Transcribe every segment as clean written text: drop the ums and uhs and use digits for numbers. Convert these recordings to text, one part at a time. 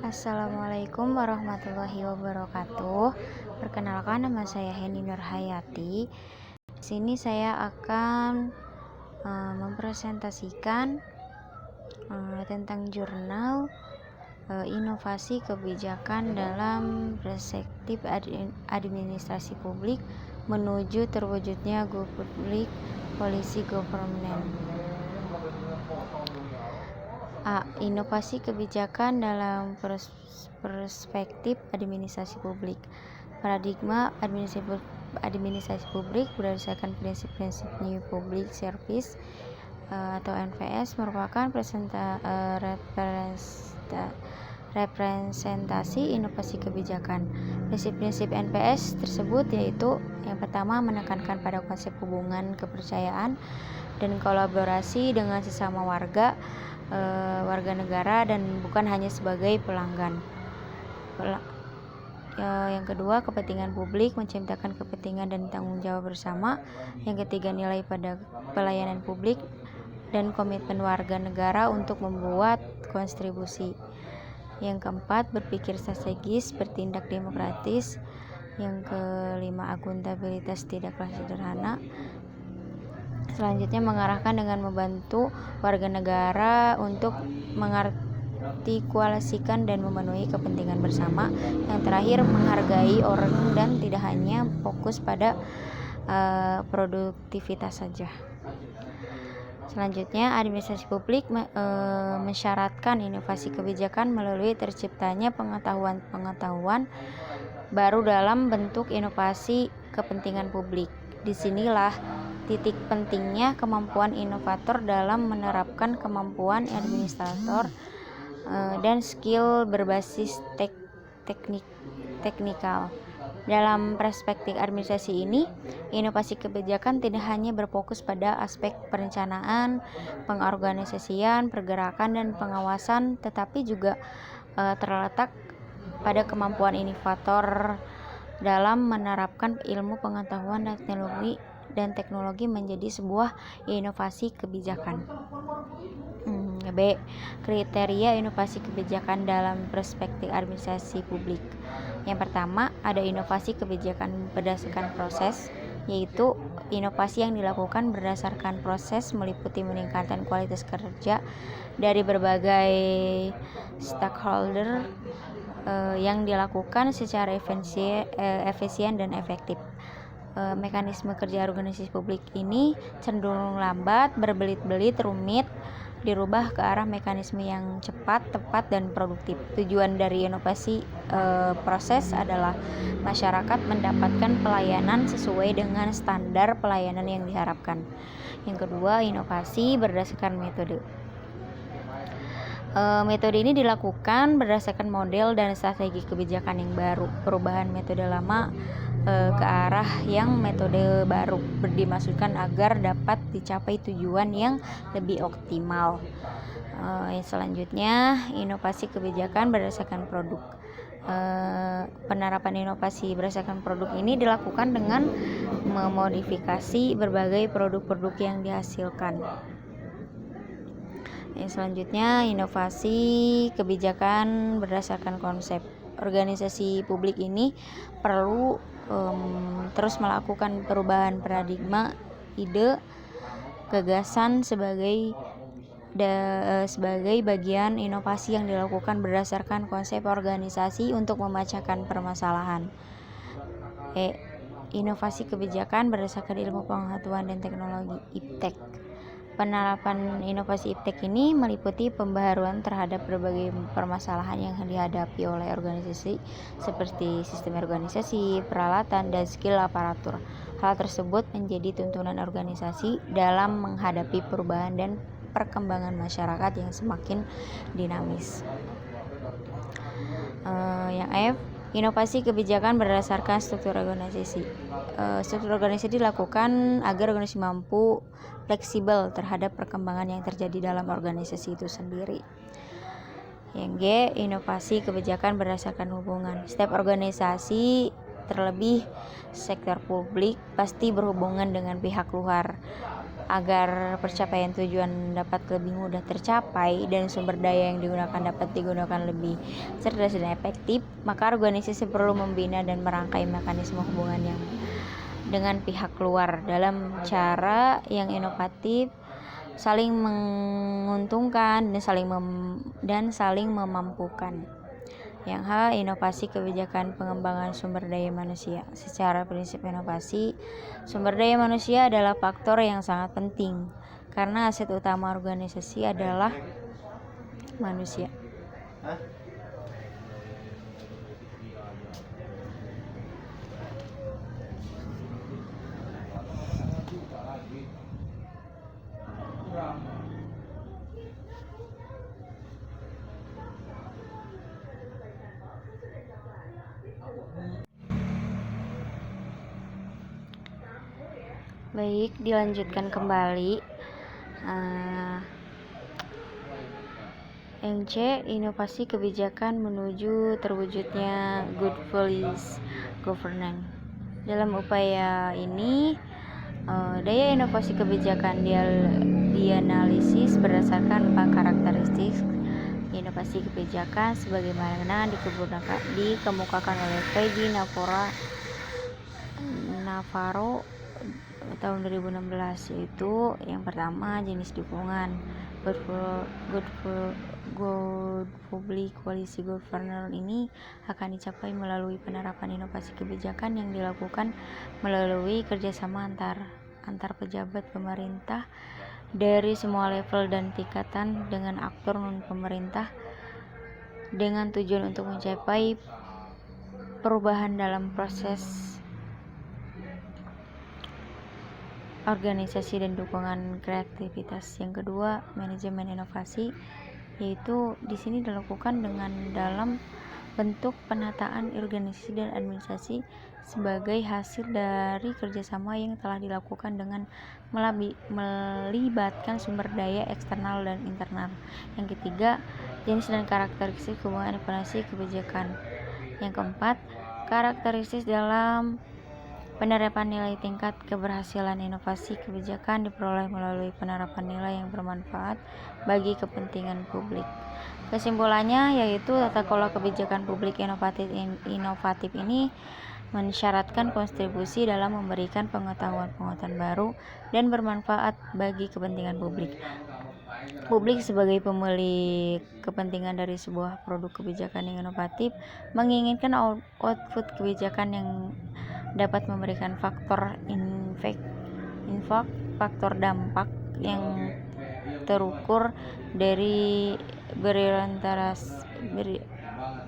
Assalamualaikum warahmatullahi wabarakatuh. Perkenalkan, nama saya Heni Nurhayati. Di sini saya akan mempresentasikan tentang jurnal inovasi kebijakan dalam perspektif administrasi publik menuju terwujudnya Go Public Policy Government. Inovasi kebijakan dalam perspektif administrasi publik. Paradigma administrasi publik berdasarkan prinsip-prinsip New Public Service atau NPS merupakan representasi inovasi kebijakan. Prinsip-prinsip NPS tersebut yaitu yang pertama, menekankan pada konsep hubungan kepercayaan dan kolaborasi dengan sesama warga negara dan bukan hanya sebagai pelanggan. Yang kedua, kepentingan publik, menciptakan kepentingan dan tanggung jawab bersama. Yang ketiga, nilai pada pelayanan publik dan komitmen warga negara untuk membuat kontribusi. Yang keempat, berpikir strategis, bertindak demokratis. Yang kelima, akuntabilitas tidaklah sederhana. Selanjutnya, mengarahkan dengan membantu warga negara untuk mengartikulasikan dan memenuhi kepentingan bersama. Yang terakhir, menghargai orang dan tidak hanya fokus pada produktivitas saja. Selanjutnya, administrasi publik mensyaratkan inovasi kebijakan melalui terciptanya pengetahuan baru dalam bentuk inovasi kepentingan publik. Disinilah titik pentingnya kemampuan inovator dalam menerapkan kemampuan administrator dan skill berbasis teknikal. Dalam perspektif administrasi ini, inovasi kebijakan tidak hanya berfokus pada aspek perencanaan, pengorganisasian, pergerakan, dan pengawasan, tetapi juga terletak pada kemampuan inovator dalam menerapkan ilmu pengetahuan dan teknologi menjadi sebuah inovasi kebijakan. B. Kriteria inovasi kebijakan dalam perspektif administrasi publik. Yang pertama, ada inovasi kebijakan berdasarkan proses, yaitu inovasi yang dilakukan berdasarkan proses meliputi meningkatkan kualitas kerja dari berbagai stakeholder yang dilakukan secara efisien dan efektif. Mekanisme kerja organisasi publik ini cenderung lambat, berbelit-belit, rumit, dirubah ke arah mekanisme yang cepat, tepat, dan produktif. Tujuan dari inovasi proses adalah masyarakat mendapatkan pelayanan sesuai dengan standar pelayanan yang diharapkan. Yang kedua, inovasi berdasarkan metode. Metode ini dilakukan berdasarkan model dan strategi kebijakan yang baru. Perubahan metode lama ke arah yang metode baru dimaksudkan agar dapat dicapai tujuan yang lebih optimal. Selanjutnya, inovasi kebijakan berdasarkan produk. Penerapan inovasi berdasarkan produk ini dilakukan dengan memodifikasi berbagai produk-produk yang dihasilkan. Selanjutnya, inovasi kebijakan berdasarkan konsep. Organisasi publik ini perlu terus melakukan perubahan paradigma, ide, gagasan sebagai bagian inovasi yang dilakukan berdasarkan konsep organisasi untuk memecahkan permasalahan. Inovasi kebijakan berdasarkan ilmu pengetahuan dan teknologi (IPTEK). Penerapan inovasi IPTEK ini meliputi pembaharuan terhadap berbagai permasalahan yang dihadapi oleh organisasi seperti sistem organisasi, peralatan, dan skill aparatur. Hal tersebut menjadi tuntunan organisasi dalam menghadapi perubahan dan perkembangan masyarakat yang semakin dinamis. Yang F, inovasi kebijakan berdasarkan struktur organisasi. Struktur organisasi dilakukan agar organisasi mampu fleksibel terhadap perkembangan yang terjadi dalam organisasi itu sendiri. Yang G, inovasi kebijakan berdasarkan hubungan. Setiap organisasi terlebih sektor publik pasti berhubungan dengan pihak luar. Agar pencapaian tujuan dapat lebih mudah tercapai dan sumber daya yang digunakan dapat digunakan lebih cerdas dan efektif, maka organisasi perlu membina dan merangkai mekanisme hubungan yang dengan pihak luar dalam cara yang inovatif, saling menguntungkan dan saling memampukan. Yang H, inovasi kebijakan pengembangan sumber daya manusia. Secara prinsip inovasi, sumber daya manusia adalah faktor yang sangat penting karena aset utama organisasi adalah manusia. Baik, dilanjutkan kembali. Yang C, inovasi kebijakan menuju terwujudnya good policy governance. Dalam upaya ini, daya inovasi kebijakan dianalisis berdasarkan 4 karakteristik inovasi kebijakan sebagaimana dikemukakan oleh Peggy Navarro tahun 2016, yaitu yang pertama jenis dukungan. Good public policy governance ini akan dicapai melalui penerapan inovasi kebijakan yang dilakukan melalui kerjasama antar pejabat pemerintah dari semua level dan tingkatan dengan aktor non pemerintah dengan tujuan untuk mencapai perubahan dalam proses organisasi dan dukungan kreativitas. Yang kedua, manajemen inovasi, yaitu di sini dilakukan dalam bentuk penataan organisasi dan administrasi sebagai hasil dari kerjasama yang telah dilakukan dengan melibatkan sumber daya eksternal dan internal. Yang ketiga, jenis dan karakteristik hubungan inovasi kebijakan. Yang keempat, karakteristik dalam penerapan nilai. Tingkat keberhasilan inovasi kebijakan diperoleh melalui penerapan nilai yang bermanfaat bagi kepentingan publik. Kesimpulannya yaitu tata kelola kebijakan publik inovatif ini mensyaratkan kontribusi dalam memberikan pengetahuan-pengetahuan baru dan bermanfaat bagi kepentingan publik. Publik sebagai pemilik kepentingan dari sebuah produk kebijakan yang inovatif menginginkan output kebijakan yang dapat memberikan faktor faktor dampak yang terukur dari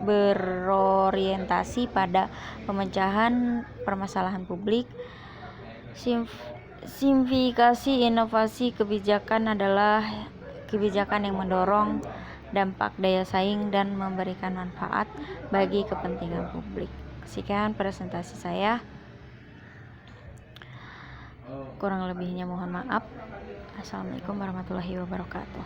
berorientasi pada pemecahan permasalahan publik. Simplifikasi inovasi kebijakan adalah kebijakan yang mendorong dampak daya saing dan memberikan manfaat bagi kepentingan publik. Sekian presentasi saya. Kurang lebihnya mohon maaf. Assalamualaikum warahmatullahi wabarakatuh.